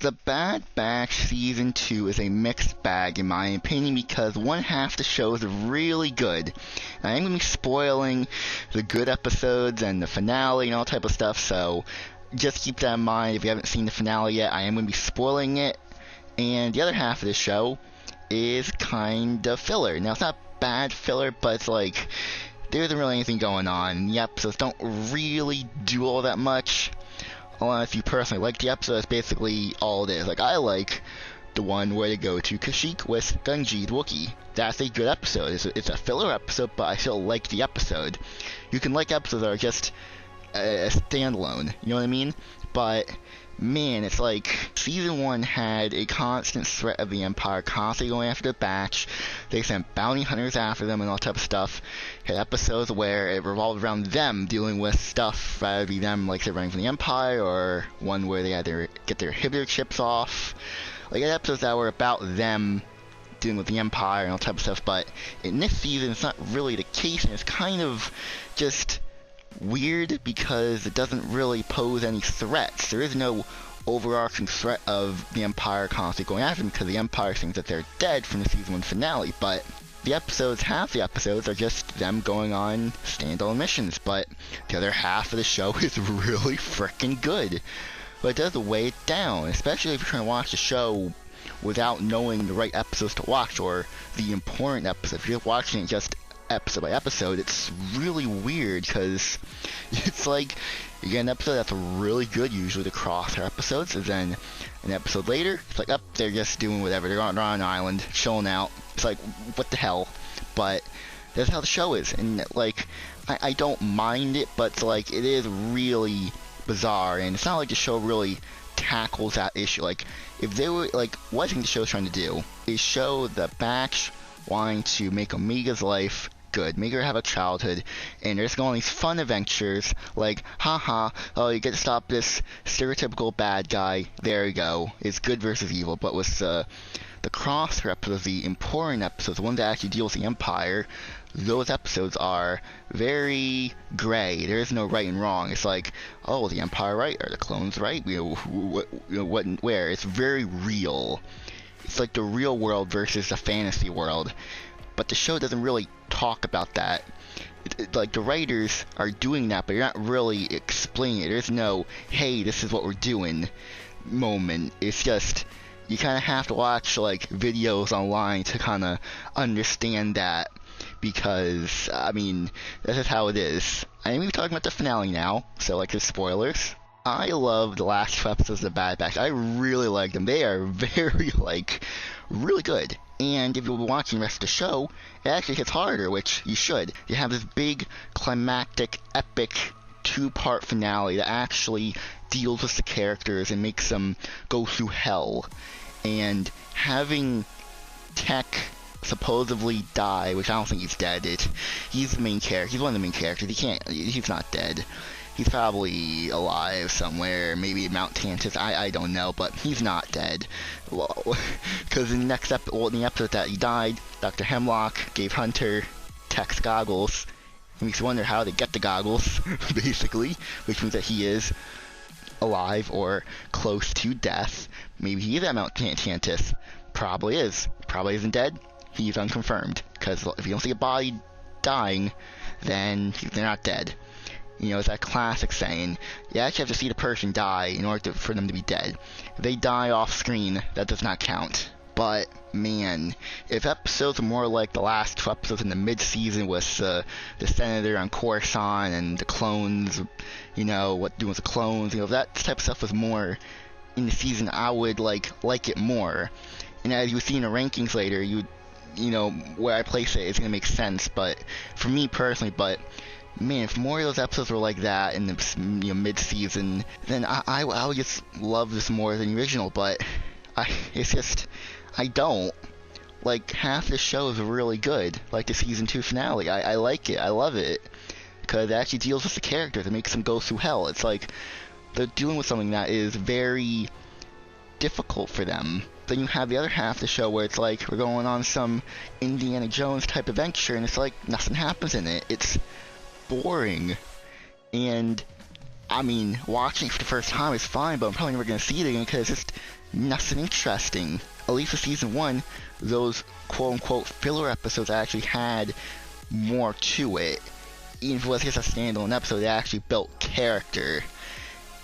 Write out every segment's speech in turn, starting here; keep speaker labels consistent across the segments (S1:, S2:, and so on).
S1: The Bad Batch Season 2 is a mixed bag in my opinion because one half of the show is really good. I am going to be spoiling the good episodes and the finale and all type of stuff, so just keep that in mind. If you haven't seen the finale yet, I am going to be spoiling it. And the other half of the show is kind of filler. Now, it's not bad filler, but it's like, there isn't really anything going on. The episodes don't really do all that much. Unless you personally like the episode, that's basically all it is. Like, I like the one where they go to Kashyyyk with Gungi the Wookiee. That's a good episode. It's a filler episode, but I still like the episode. You can like episodes that are just a standalone, you know what I mean? But, man, it's like, Season 1 had a constant threat of the Empire constantly going after the Batch. They sent bounty hunters after them and all type of stuff. Had episodes where it revolved around them dealing with stuff, rather be them, like, they're running from the Empire, or one where they had to get their inhibitor chips off. Like, had episodes that were about them dealing with the Empire and all type of stuff, but in this season, it's not really the case, and it's kind of just weird because it doesn't really pose any threats. There is no overarching threat of the Empire constantly going after them because the Empire thinks that they're dead from the Season 1 finale, but the episodes, half the episodes are just them going on standalone missions, but the other half of the show is really freaking good. But it does weigh it down, especially if you're trying to watch the show without knowing the right episodes to watch or the important episodes. If you're watching it just episode by episode, it's really weird because it's like you get an episode that's really good, usually the crosshair episodes, and then an episode later, it's like, they're just doing whatever. They're on an island, chilling out. It's like, what the hell? But that's how the show is, and like, I don't mind it, but it's like, it is really bizarre, and it's not like the show really tackles that issue. Like, if they were, like, what I think the show's trying to do is show the Batch wanting to make Omega's life good, make her have a childhood, and they're just going on these fun adventures, like, haha, oh, you get to stop this stereotypical bad guy, there you go, it's good versus evil. But with the crosshair episodes, the important episodes, the ones that actually deal with the Empire, those episodes are very gray. There is no right and wrong. It's like, oh, the Empire right? Are the clones right? What and where? It's very real. It's like the real world versus the fantasy world. But the show doesn't really talk about that. Like, the writers are doing that, but you're not really explaining it. There's no, hey, this is what we're doing moment. It's just, you kind of have to watch, like, videos online to kind of understand that. Because, I mean, this is how it is. I'm even talking about the finale now, so, like, there's spoilers. I love the last 2 episodes of Bad Batch. I really like them. They are very, like, really good. And if you're watching the rest of the show, it actually hits harder, which you should. You have this big, climactic, epic 2-part finale that actually deals with the characters and makes them go through hell. And having Tech supposedly die, which I don't think he's dead. He's the main character. He's one of the main characters. He's not dead. He's probably alive somewhere, maybe at Mount Tantus, I don't know, but he's not dead. Because in the episode that he died, Dr. Hemlock gave Hunter Tech's goggles. It makes you wonder how they get the goggles, basically, which means that he is alive or close to death. Maybe he is at Mount Tantus. Probably is. Probably isn't dead. He's unconfirmed. Because if you don't see a body dying, then they're not dead. You know, it's that classic saying, you actually have to see the person die in order for them to be dead. If they die off screen, that does not count. But, man, if episodes are more like the last 2 episodes in the mid-season with the Senator on Coruscant and the clones, you know, what doing with the clones, you know, if that type of stuff was more in the season, I would, like it more. And as you see in the rankings later, you know, where I place it is going to make sense, but, for me personally, but, man, if more of those episodes were like that in the mid-season, then I would just love this more than the original, but it's just, I don't. Like, half the show is really good, like the Season 2 finale. I like it, I love it, because it actually deals with the characters, it makes them go through hell. It's like, they're dealing with something that is very difficult for them. Then you have the other half of the show where it's like, we're going on some Indiana Jones type adventure, and it's like, nothing happens in it. It's boring. And I mean, watching it for the first time is fine, but I'm probably never going to see it again because nothing interesting. At least for season 1, those quote-unquote filler episodes actually had more to it. Even if it was just a standalone episode, they actually built character,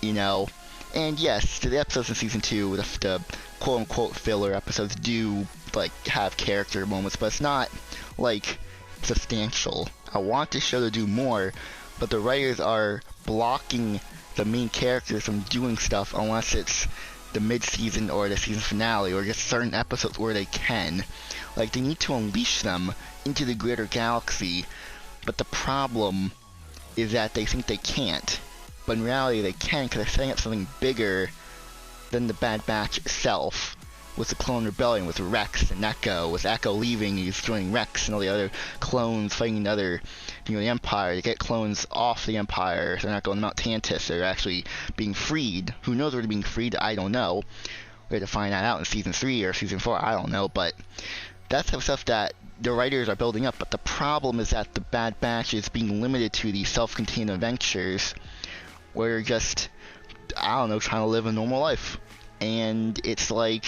S1: you know. And yes, the episodes in season 2, the quote-unquote filler episodes do, like, have character moments, but it's not, like, substantial. I want the show to do more, but the writers are blocking the main characters from doing stuff unless it's the mid-season or the season finale, or just certain episodes where they can. Like, they need to unleash them into the greater galaxy, but the problem is that they think they can't. But in reality, they can, because they're setting up something bigger than the Bad Batch itself, with the Clone Rebellion, with Rex and Echo, with Echo leaving, he's joining Rex and all the other clones fighting the Empire. To get clones off the Empire, they're not going to Mount Tantus, they're actually being freed. Who knows where they're being freed? I don't know. We have to find that out in season 3 or season 4, I don't know, but that's the stuff that the writers are building up. But the problem is that the Bad Batch is being limited to these self-contained adventures where you're just, I don't know, trying to live a normal life. And it's like,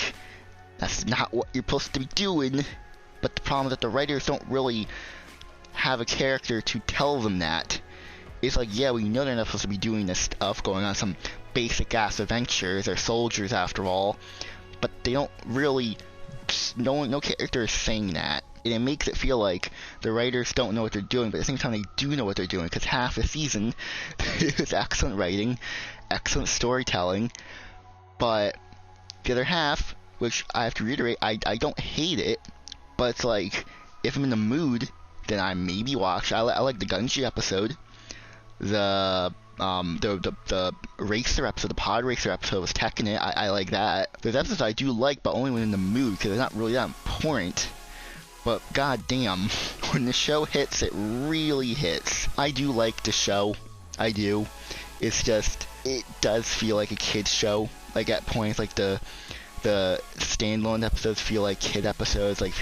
S1: that's not what you're supposed to be doing. But the problem is that the writers don't really have a character to tell them that. It's like, yeah, we know they're not supposed to be doing this stuff, going on some basic ass adventures. They're soldiers after all. But they don't really, no character is saying that. And it makes it feel like the writers don't know what they're doing, but at the same time they do know what they're doing, because half the season is excellent writing, excellent storytelling, but the other half, which I have to reiterate, I don't hate it, but it's like, if I'm in the mood, then I maybe watch. I like the Gunji episode, the racer episode, the pod racer episode was Tekken it, I like that. There's episodes I do like, but only when in the mood, because they're not really that important. But goddamn, when the show hits, it really hits. I do like the show. I do. It's just, it does feel like a kid's show. Like at points, like the standalone episodes feel like kid episodes. Like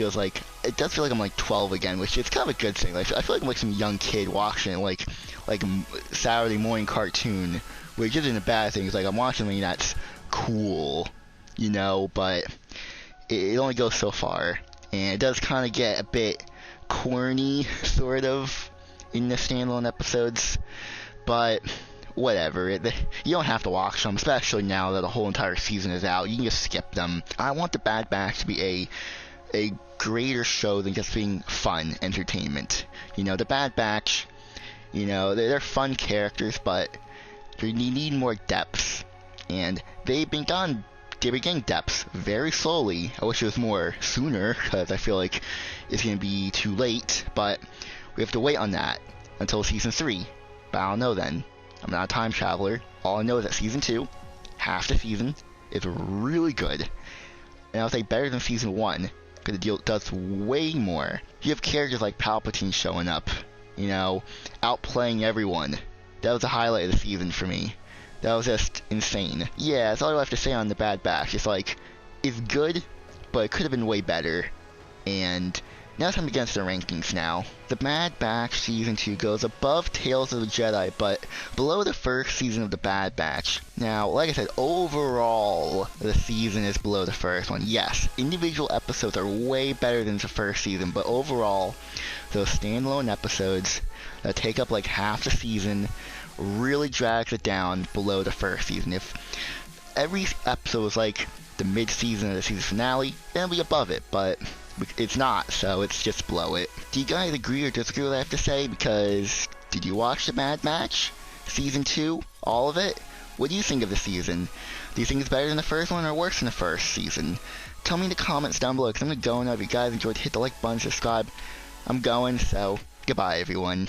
S1: it does feel like I'm like 12 again, which is kind of a good thing. Like I feel like I'm like some young kid watching it, like Saturday morning cartoon, which isn't a bad thing. It's like I'm watching something that's cool, you know. But it only goes so far. And it does kind of get a bit corny, sort of, in the standalone episodes. But, whatever. You don't have to watch them, especially now that the whole entire season is out. You can just skip them. I want the Bad Batch to be a greater show than just being fun entertainment. You know, the Bad Batch, you know, they're fun characters, but they need more depth. And they've been getting depth very slowly. I wish it was more sooner, because I feel like it's going to be too late, but we have to wait on that until season 3. But I don't know then. I'm not a time traveler. All I know is that season 2, half the season, is really good. And I'll say better than season 1, because the deal does way more. You have characters like Palpatine showing up, you know, outplaying everyone. That was the highlight of the season for me. That was just insane. Yeah, that's all I have to say on the Bad Batch. It's like, it's good, but it could have been way better. And now it's time to get into the rankings now. The Bad Batch Season 2 goes above Tales of the Jedi, but below the first season of the Bad Batch. Now, like I said, overall, the season is below the first one. Yes, individual episodes are way better than the first season, but overall, those standalone episodes that take up like half the season really drags it down below the first season. If every episode was like the mid-season of the season finale, then it'll be above it, but it's not, so it's just below it. Do you guys agree or disagree with what I have to say? Because, did you watch the Bad Batch? Season 2? All of it? What do you think of the season? Do you think it's better than the first one or worse than the first season? Tell me in the comments down below, because I'm going to go now. If you guys enjoyed, hit the like button, subscribe. I'm going, so goodbye everyone.